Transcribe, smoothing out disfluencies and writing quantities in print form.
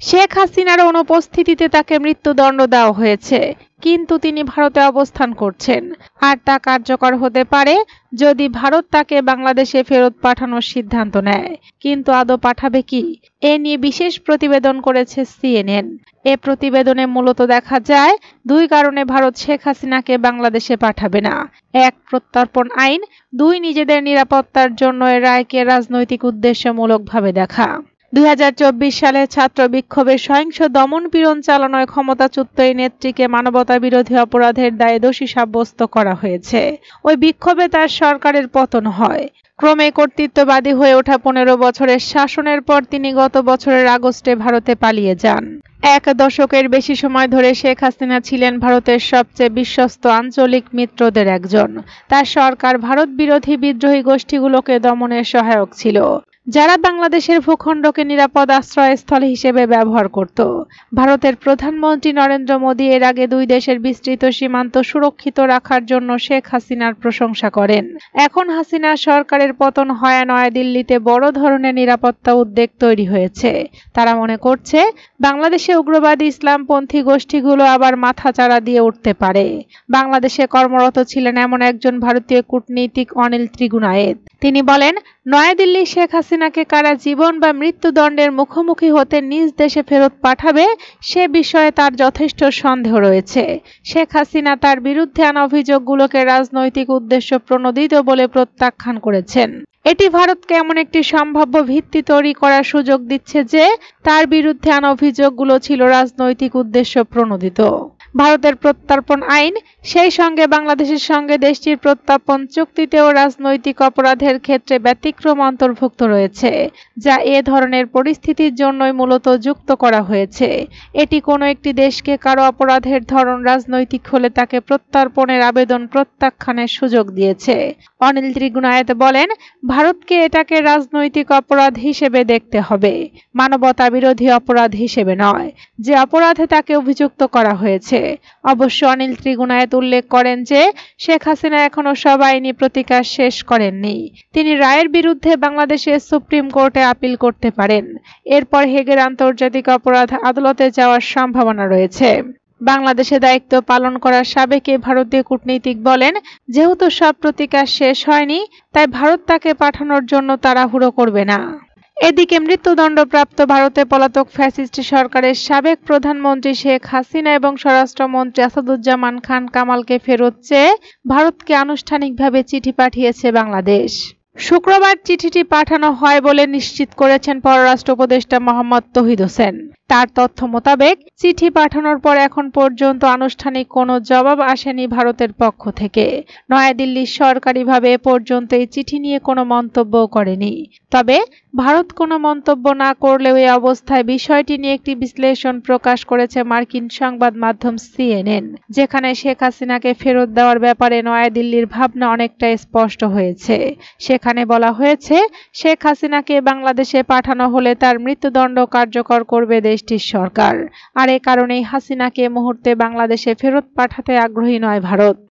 শেখ হাসিনার অনুপস্থিতিতে তাকে মৃত্যুদণ্ড দেওয়া হয়েছে, কিন্তু তিনি ভারতে অবস্থান করছেন। আর তা কার্যকর হতে পারে যদি ভারত তাকে বাংলাদেশে ফেরত পাঠানোর সিদ্ধান্ত নেয়। কিন্তু আদৌ পাঠাবে কি, এ নিয়ে বিশেষ প্রতিবেদন করেছে সিএনএন। এ প্রতিবেদনে মূলত দেখা যায় দুই কারণে ভারত শেখ হাসিনাকে বাংলাদেশে পাঠাবে না। এক, প্রত্যর্পণ আইন। দুই, নিজেদের নিরাপত্তার জন্য এ রায়কে রাজনৈতিক উদ্দেশ্যমূলকভাবে দেখা। 2024 সালে ছাত্র বিক্ষোভে সহিংস দমন-পীড়ন চালানোয় ক্ষমতাচ্যুত এই নেত্রীকে মানবতাবিরোধী অপরাধের দায়ে দোষী সাব্যস্ত করা হয়েছে। ওই বিক্ষোভে তার সরকারের পতন হয়। ক্রমে কর্তৃত্ববাদী হয়ে ওঠা 15 বছরের শাসনের পর তিনি গত বছরের আগস্টে ভারতে পালিয়ে যান। এক দশকের বেশি সময় ধরে শেখ হাসিনা ছিলেন ভারতের সবচেয়ে বিশ্বস্ত আঞ্চলিক মিত্রদের একজন। তার সরকার ভারত বিরোধী বিদ্রোহী গোষ্ঠীগুলোকে দমনে সহায়ক ছিল, যারা বাংলাদেশের ভূখণ্ডকে নিরাপদ আশ্রয়স্থল হিসেবে ব্যবহার করত। ভারতের প্রধানমন্ত্রী নরেন্দ্র মোদী এর আগে দুই দেশের বিস্তৃত সীমান্ত সুরক্ষিত রাখার জন্য শেখ হাসিনার প্রশংসা করেন। এখন হাসিনা সরকারের পতন হয় নয়াদিল্লিতে বড় ধরনের নিরাপত্তা উদ্বেগ তৈরি হয়েছে। তারা মনে করছে বাংলাদেশে উগ্রবাদী ইসলামপন্থী গোষ্ঠীগুলো আবার মাথাচাড়া দিয়ে উঠতে পারে। বাংলাদেশে কর্মরত ছিলেন এমন একজন ভারতীয় কূটনীতিক অনিল ত্রিগুনায়েত। তিনি বলেন, নয়াদিল্লি শেখ হাসিনাকে কারা জীবন বা মৃত্যুদণ্ডের মুখোমুখি হতে নিজ দেশে ফেরত পাঠাবে সে বিষয়ে তার যথেষ্ট সন্দেহ রয়েছে। শেখ হাসিনা তার বিরুদ্ধে আনা অভিযোগগুলোকে রাজনৈতিক উদ্দেশ্য প্রণোদিত বলে প্রত্যাখ্যান করেছেন। এটি ভারতকে এমন একটি সম্ভাব্য ভিত্তি তৈরি করার সুযোগ দিচ্ছে যে তার বিরুদ্ধে আনা অভিযোগগুলো ছিল রাজনৈতিক উদ্দেশ্য প্রণোদিত। ভারতের প্রত্যর্পণ আইন, সেই সঙ্গে বাংলাদেশের সঙ্গে দেশটির প্রত্যর্পণ চুক্তিতেও রাজনৈতিক অপরাধের ক্ষেত্রে ব্যতিক্রম অন্তর্ভুক্ত রয়েছে, যা এ ধরনের পরিস্থিতির জন্যই মূলত যুক্ত করা হয়েছে। এটি কোনো একটি দেশকে কারো অপরাধের ধরন রাজনৈতিক হলে তাকে প্রত্যর্পণের আবেদন প্রত্যাখ্যানের সুযোগ দিয়েছে। অনিল ত্রিগুনায়েত বলেন, ভারতকে এটাকে রাজনৈতিক অপরাধ হিসেবে দেখতে হবে, মানবতা বিরোধী অপরাধ হিসেবে নয়, যে অপরাধে তাকে অভিযুক্ত করা হয়েছে। অবশ্য অনিল ত্রিগুনায়েত উল্লেখ করেন যে শেখ হাসিনা এখনো সব আইনি প্রতিকার শেষ করেননি। তিনি রায়ের বিরুদ্ধে বাংলাদেশের সুপ্রিম কোর্টে আপিল করতে পারেন। এরপর হেগের আন্তর্জাতিক অপরাধ আদালতে যাওয়ার সম্ভাবনা রয়েছে। বাংলাদেশে দায়িত্ব পালন করা সাবেক ভারতীয় কূটনীতিক বলেন, যেহেতু সব প্রতিকার শেষ হয়নি, তাই ভারত তাকে পাঠানোর জন্য তাড়াহুড়ো করবে না। এদিকে মৃত্যুদণ্ডপ্রাপ্ত ভারতে পলাতক ফ্যাসিস্ট সরকারের সাবেক প্রধানমন্ত্রী শেখ হাসিনা এবং স্বরাষ্ট্রমন্ত্রী আসাদুজ্জামান খান কামালকে ফেরত চেয়ে ভারতকে আনুষ্ঠানিকভাবে চিঠি পাঠিয়েছে বাংলাদেশ। শুক্রবার চিঠিটি পাঠানো হয় বলে নিশ্চিত করেছেন পররাষ্ট্র উপদেষ্টা মোহাম্মদ তৌহিদ হোসেন। তার তথ্য মোতাবেক চিঠি পাঠানোর পর এখন পর্যন্ত আনুষ্ঠানিক কোনো জবাব আসেনি ভারতের পক্ষ থেকে। নয়াদিল্লি সরকারিভাবে এ পর্যন্ত এই চিঠি নিয়ে কোনো মন্তব্য করেনি। তবে ভারত কোনো মন্তব্য না করলেও এই অবস্থায় বিষয়টি নিয়ে একটি বিশ্লেষণ প্রকাশ করেছে মার্কিন সংবাদ মাধ্যম সিএনএন, যেখানে শেখ হাসিনাকে ফেরত দেওয়ার ব্যাপারে নয়াদিল্লির ভাবনা অনেকটা স্পষ্ট হয়েছে। সেখানে বলা হয়েছে, শেখ হাসিনাকে বাংলাদেশে পাঠানো হলে তার মৃত্যুদণ্ড কার্যকর করবে দেশটির সরকার। আর এ কারণেই হাসিনাকে মুহূর্তে বাংলাদেশে ফেরত পাঠাতে আগ্রহী নয় ভারত।